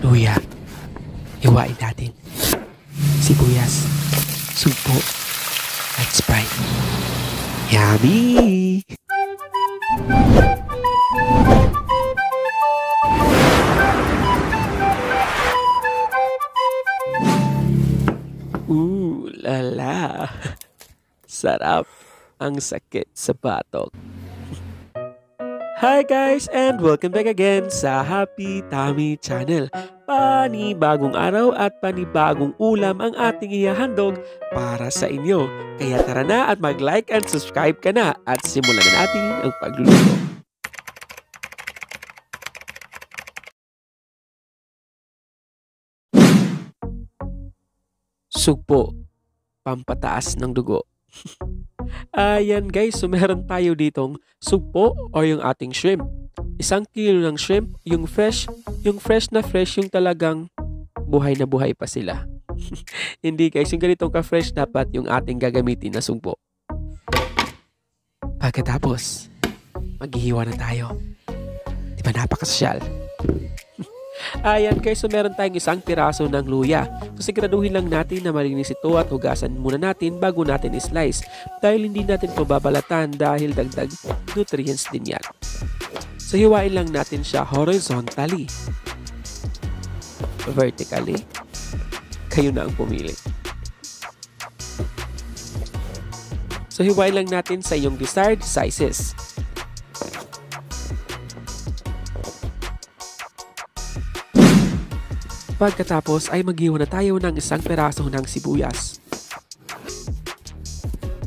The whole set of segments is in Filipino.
Luya, hiwain natin. Sibuyas, sugpo, at Sprite. Yummy! Lala. Sarap. Ang sakit sa batok. Hi guys and welcome back again sa Happy Tummy Channel. Panibagong araw at panibagong ulam ang ating ihahandog para sa inyo. Kaya tara na at mag-like and subscribe ka na at simulan na natin ang pagluluto. Sugpo, pampataas ng dugo. Ayan guys, so meron tayo ditong sugpo o yung ating shrimp. 1 kilo ng shrimp, yung fresh na fresh, yung talagang buhay na buhay pa sila. Hindi guys, yung ganitong ka-fresh dapat yung ating gagamitin na sugpo. Pagkatapos, maghihiwa na tayo. Di ba napakasosyal? Ayan guys, so meron tayong 1 piraso ng luya. So siguraduhin lang natin na malinis ito at hugasan muna natin bago natin i-slice. Dahil hindi natin ito babalatan dahil dagdag nutrients din yan. So hiwain lang natin siya horizontally. Vertically. Kayo na ang pumili. So hiwain lang natin sa iyong desired sizes. Pagkatapos ay maghiwa na tayo ng 1 peraso ng sibuyas.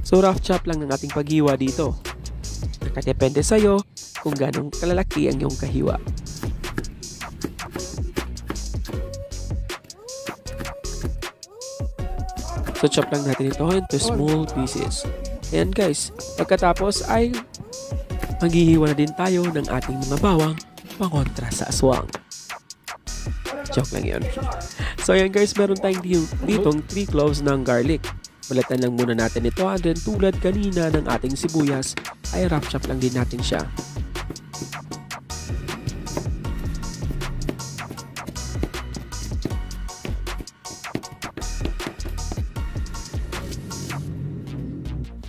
So rough chop lang ng ating paghiwa dito. Nakadepende sa'yo kung ganong kalalaki ang iyong kahiwa. So chop lang natin ito into small pieces. Ayan guys, pagkatapos ay maghihiwa na din tayo ng ating mga bawang pangontra sa aswang. Joke lang yun. So ayan guys, meron tayong ditong 3 cloves ng garlic. Balatan lang muna natin ito and then tulad kanina ng ating sibuyas ay rough chop lang din natin siya.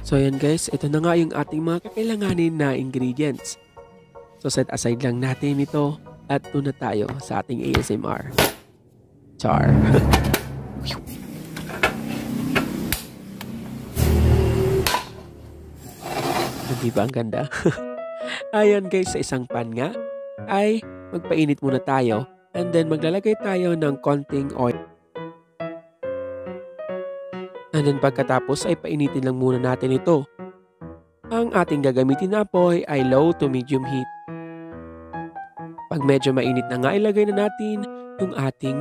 So ayan guys, ito na nga yung ating mga kakailanganin na ingredients. So set aside lang natin ito. At doon na tayo sa ating ASMR. Char. Hindi ba ang ganda? Ayan guys, sa isang pan nga ay magpainit muna tayo and then maglalagay tayo ng konting oil. And then pagkatapos ay painitin lang muna natin ito. Ang ating gagamitin na apoy ay low to medium heat. Pag medyo mainit na nga, ilagay na natin yung ating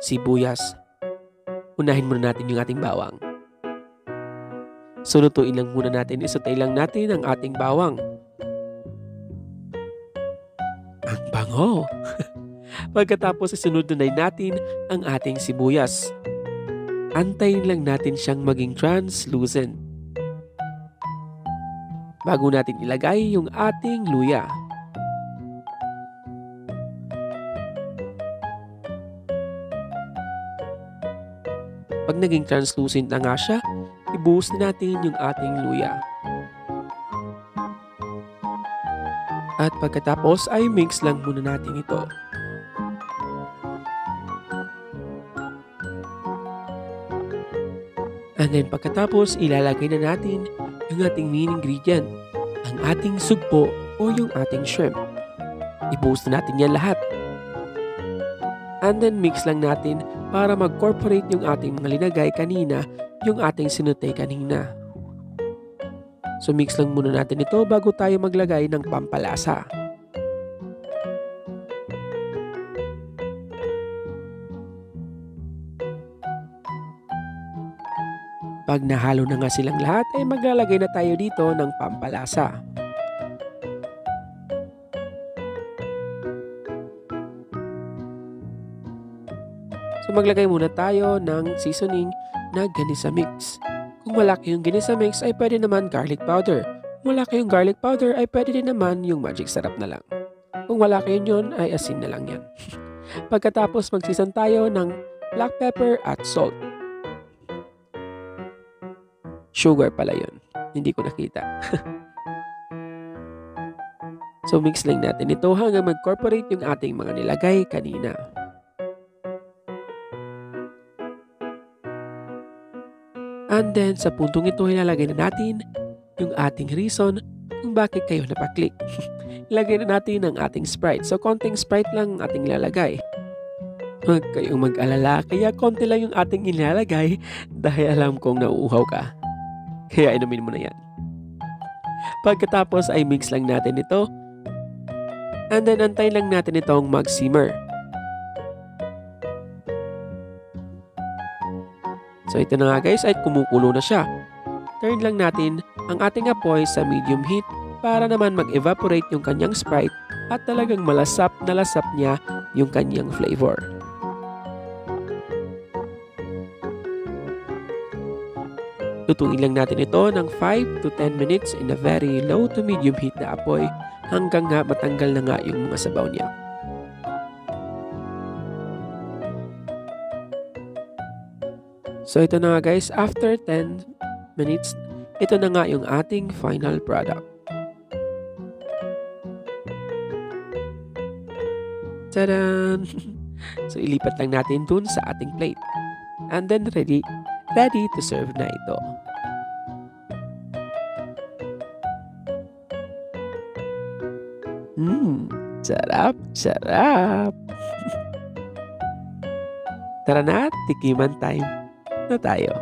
sibuyas. Unahin muna natin yung ating bawang. So, lutuin lang muna natin. Isutay lang natin ang ating bawang. Ang bango! Pagkatapos, isunod na natin ang ating sibuyas. Antayin lang natin siyang maging translucent. Bago natin ilagay yung ating luya. Pag naging translucent na nga siya, ibuhos na natin yung ating luya. At pagkatapos ay mix lang muna natin ito. And then pagkatapos ilalagay na natin yung ating main ingredient, ang ating sugpo o yung ating shrimp. Ibuhos na natin yan lahat. And then mix lang natin para mag-corporate yung ating mga linagay kanina, yung ating sinutay kanina. So mix lang muna natin ito bago tayo maglagay ng pampalasa. Pag nahalo na nga silang lahat ay maglalagay na tayo dito ng pampalasa. So maglagay muna tayo ng seasoning na ginisa mix. Kung malaki yung ginisa mix ay pwede naman garlic powder. Kung malaki yung garlic powder ay pwede din naman yung magic sarap na lang. Kung wala kayo yun, ay asin na lang yan. Pagkatapos magsisan tayo ng black pepper at salt. Sugar pala yun. Hindi ko nakita. So mix lang natin ito hanggang mag-corporate yung ating mga nilagay kanina. And then sa puntong ito ilalagay na natin yung ating reason kung bakit kayo napaklik. Ilagay na natin ang ating Sprite. So konting Sprite lang ang ating ilalagay. Huwag kayong mag-alala, kaya konti lang yung ating ilalagay dahil alam kong nauuhaw ka. Kaya inumin mo na yan. Pagkatapos ay mix lang natin ito. And then antayin lang natin itong mag-simmer. So ito na nga guys ay kumukulo na siya. Turn lang natin ang ating apoy sa medium heat para naman mag-evaporate yung kanyang Sprite at talagang malasap na lasap niya yung kanyang flavor. Lutuin lang natin ito ng 5 to 10 minutes in a very low to medium heat na apoy hanggang nga matanggal na nga yung mga sabaw niya. So ito na nga guys, after 10 minutes, ito na nga yung ating final product. Tadaan! So ilipat lang natin dun sa ating plate. And then ready to serve na ito. Sarap, sarap! Tara na, tikiman time na tayo.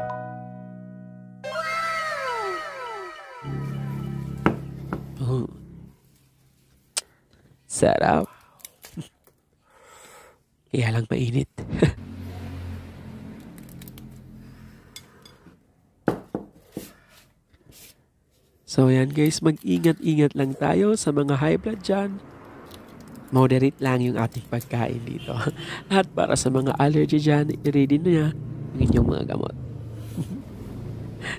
Sarap. Kaya lang mainit. So yan guys, mag-ingat-ingat lang tayo sa mga high blood dyan. Moderate lang yung ating pagkain dito. At para sa mga allergy dyan, i-ready na yung inyong mga gamot.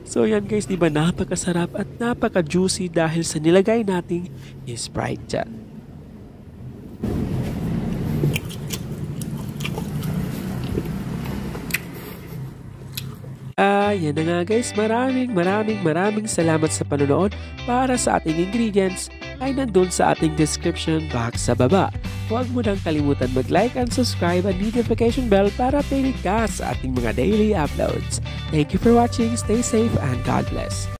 So yan guys, di ba napakasarap at napaka-juicy dahil sa nilagay nating Sprite dyan. Yan na nga guys, maraming salamat sa panonood. Para sa ating ingredients ay nandun sa ating description box sa baba. Huwag mo nang kalimutan mag-like and subscribe at notification bell para updated ka sa ating mga daily uploads. Thank you for watching, stay safe and God bless.